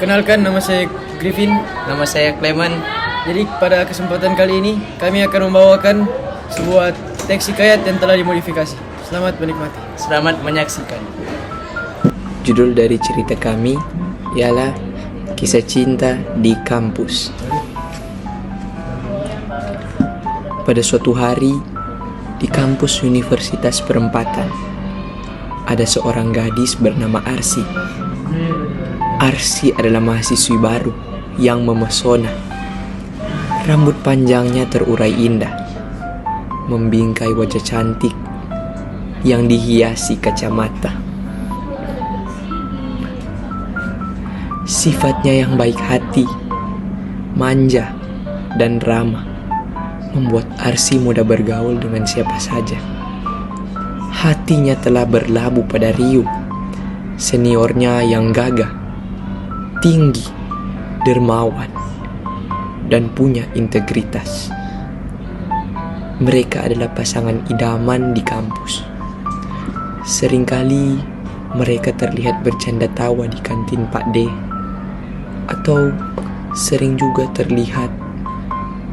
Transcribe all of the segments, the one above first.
Perkenalkan, nama saya Griffin. Nama saya Clement. Jadi pada kesempatan kali ini kami akan membawakan sebuah teks hikayat yang telah dimodifikasi. Selamat menikmati. Selamat menyaksikan. Judul dari cerita kami ialah Kisah Cinta di Kampus. Pada suatu hari di kampus Universitas Perempatan, ada seorang gadis bernama Arsi. Arsi adalah mahasiswi baru yang memesona. Rambut panjangnya terurai indah, membingkai wajah cantik yang dihiasi kacamata. Sifatnya yang baik hati, manja, dan ramah membuat Arsi mudah bergaul dengan siapa saja. Hatinya telah berlabuh pada Ryu, seniornya yang gagah, tinggi, dermawan, dan punya integritas. Mereka adalah pasangan idaman di kampus. Seringkali mereka terlihat bercanda tawa di kantin Pak D, atau sering juga terlihat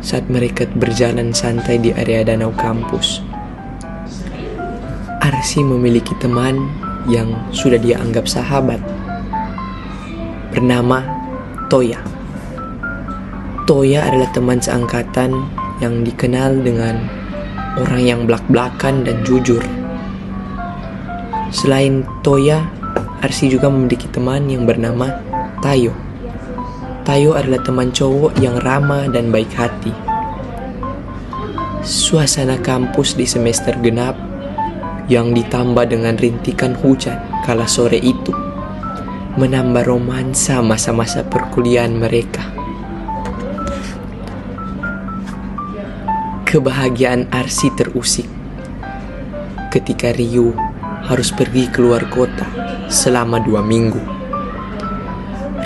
saat mereka berjalan santai di area danau kampus. Arsi memiliki teman yang sudah dia anggap sahabat, bernama Toya. Toya adalah teman seangkatan yang dikenal dengan orang yang blak-blakan dan jujur. Selain Toya, Arsi juga memiliki teman yang bernama Tayo. Tayo adalah teman cowok yang ramah dan baik hati. Suasana kampus di semester genap yang ditambah dengan rintikan hujan kala sore itu menambah romansa masa-masa perkuliahan mereka. Kebahagiaan Arsi terusik ketika Ryu harus pergi keluar kota selama 2 minggu.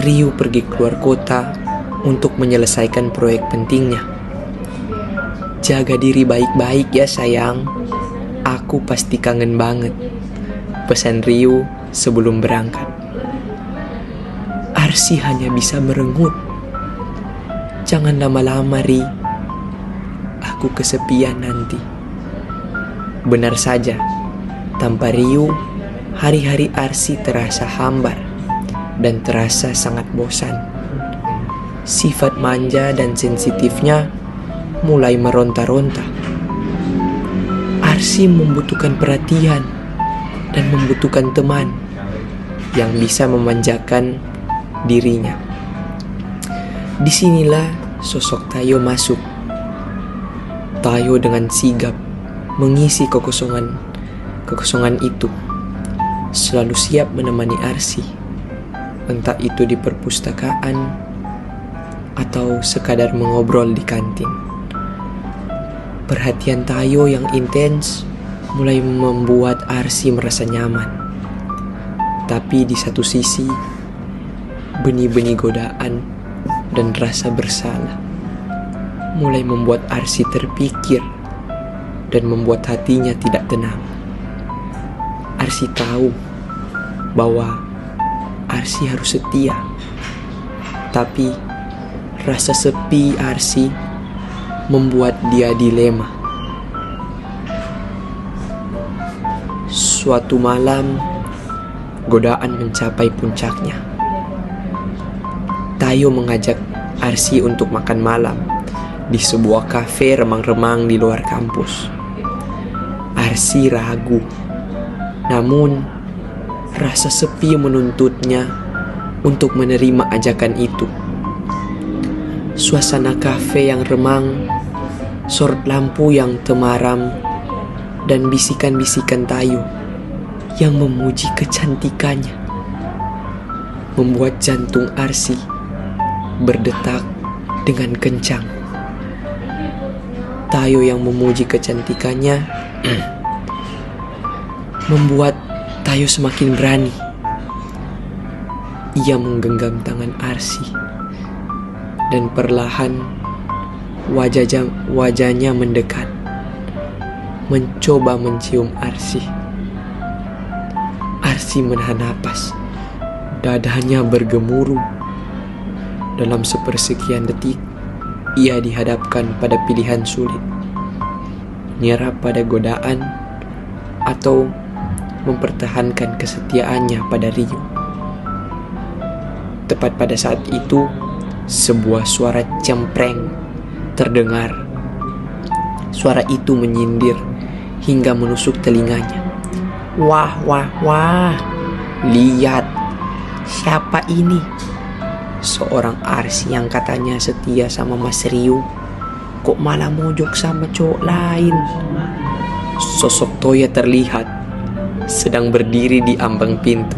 Ryu pergi keluar kota untuk menyelesaikan proyek pentingnya. Jaga diri baik-baik ya sayang, aku pasti kangen banget, pesan Ryu sebelum berangkat. Arsi hanya bisa merengut. Jangan lama-lama, Ri. Aku kesepian nanti. Benar saja, tanpa Ryu, hari-hari Arsi terasa hambar dan terasa sangat bosan. Sifat manja dan sensitifnya mulai meronta-ronta. Arsi membutuhkan perhatian dan membutuhkan teman yang bisa memanjakan dirinya. Disinilah sosok Tayo masuk. Tayo dengan sigap mengisi kekosongan itu, selalu siap menemani Arsi, entah itu di perpustakaan atau sekadar mengobrol di kantin. Perhatian Tayo yang intens mulai membuat Arsi merasa nyaman. Tapi di satu sisi, benih-benih godaan dan rasa bersalah mulai membuat Arsi terpikir dan membuat hatinya tidak tenang. Arsi tahu bahwa Arsi harus setia, tapi rasa sepi Arsi membuat dia dilema. Suatu malam, godaan mencapai puncaknya. Tayo mengajak Arsi untuk makan malam di sebuah kafe remang-remang di luar kampus. Arsi ragu, namun rasa sepi menuntutnya untuk menerima ajakan itu. Suasana kafe yang remang, sorot lampu yang temaram, dan bisikan-bisikan Tayo yang memuji kecantikannya membuat jantung Arsi berdetak dengan kencang. Tayo yang memuji kecantikannya membuat Tayo semakin berani. Ia menggenggam tangan Arsi dan perlahan wajahnya mendekat, mencoba mencium Arsi. Arsi menahan napas, dadanya bergemuruh Dalam sepersekian detik, ia dihadapkan pada pilihan sulit. Menyerah pada godaan atau mempertahankan kesetiaannya pada Ryu. Tepat pada saat itu, sebuah suara cempreng terdengar. Suara itu menyindir hingga menusuk telinganya. Wah, wah, wah. Lihat, siapa ini? Seorang Arsy yang katanya setia sama Mas Ryu, kok malah mojok sama cowok lain. Sosok Toya terlihat sedang berdiri di ambang pintu.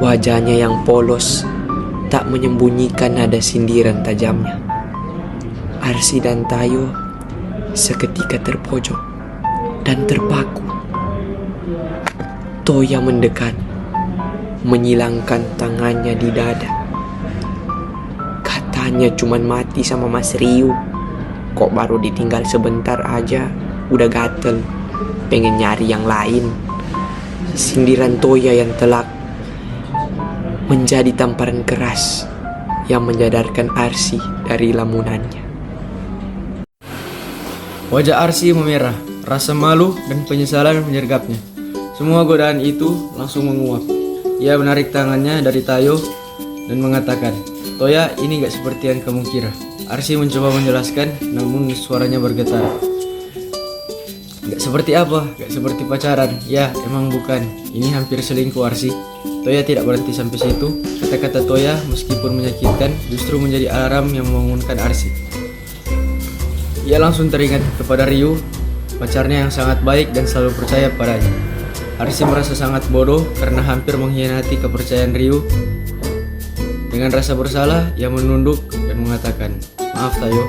Wajahnya yang polos tak menyembunyikan nada sindiran tajamnya. Arsy dan Tayo seketika terpojok dan terpaku. Toya mendekat, menyilangkan tangannya di dada. Katanya cuman mati sama Mas Ryu. Kok baru ditinggal sebentar aja udah gatel, pengen nyari yang lain. Sindiran Toya yang telak menjadi tamparan keras yang menyadarkan Arsy dari lamunannya. Wajah Arsy memerah, rasa malu dan penyesalan menyergapnya. Semua godaan itu langsung menguap. Ia menarik tangannya dari Tayo dan mengatakan, "Toya, ini gak seperti yang kamu kira." Arsy mencoba menjelaskan, namun suaranya bergetar. Gak seperti apa? Gak seperti pacaran. Ya, emang bukan. Ini hampir selingkuh, Arsy. Toya tidak berhenti sampai situ. Kata-kata Toya meskipun menyakitkan justru menjadi alarm yang membangunkan Arsy. Ia langsung teringat kepada Ryu, pacarnya yang sangat baik dan selalu percaya padanya. Arsy merasa sangat bodoh karena hampir mengkhianati kepercayaan Ryu. Dengan rasa bersalah, ia menunduk dan mengatakan, "Maaf Tayo,"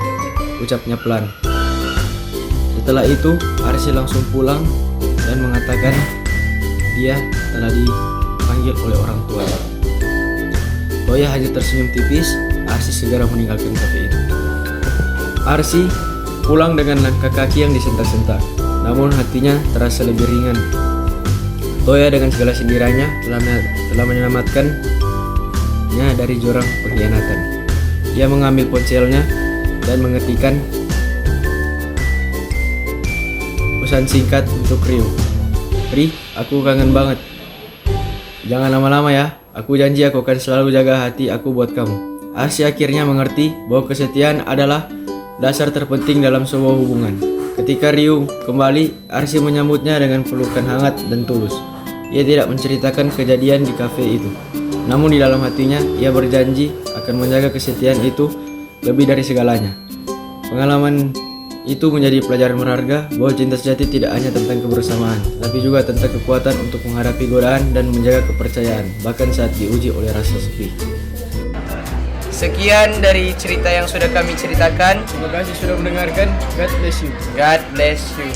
ucapnya pelan. Setelah itu, Arsy langsung pulang dan mengatakan dia telah dipanggil oleh orang tuanya. Toya hanya tersenyum tipis. Arsy segera meninggalkan kafe itu. Arsy pulang dengan langkah kaki yang disentak-sentak, namun hatinya terasa lebih ringan. Toya dengan segala sindirannya telah menyelamatkannya dari jurang pengkhianatan. Ia mengambil ponselnya dan mengetikkan pesan singkat untuk Ryu. "Ri, aku kangen banget. Jangan lama-lama ya. Aku janji aku akan selalu jaga hati aku buat kamu." Arsy akhirnya mengerti bahwa kesetiaan adalah dasar terpenting dalam sebuah hubungan. Ketika Ryu kembali, Arsy menyambutnya dengan pelukan hangat dan tulus. Ia tidak menceritakan kejadian di kafe itu. Namun di dalam hatinya, ia berjanji akan menjaga kesetiaan itu lebih dari segalanya. Pengalaman itu menjadi pelajaran berharga bahwa cinta sejati tidak hanya tentang kebersamaan, tapi juga tentang kekuatan untuk menghadapi godaan dan menjaga kepercayaan, bahkan saat diuji oleh rasa sepi. Sekian dari cerita yang sudah kami ceritakan. Terima kasih sudah mendengarkan. God bless you. God bless you.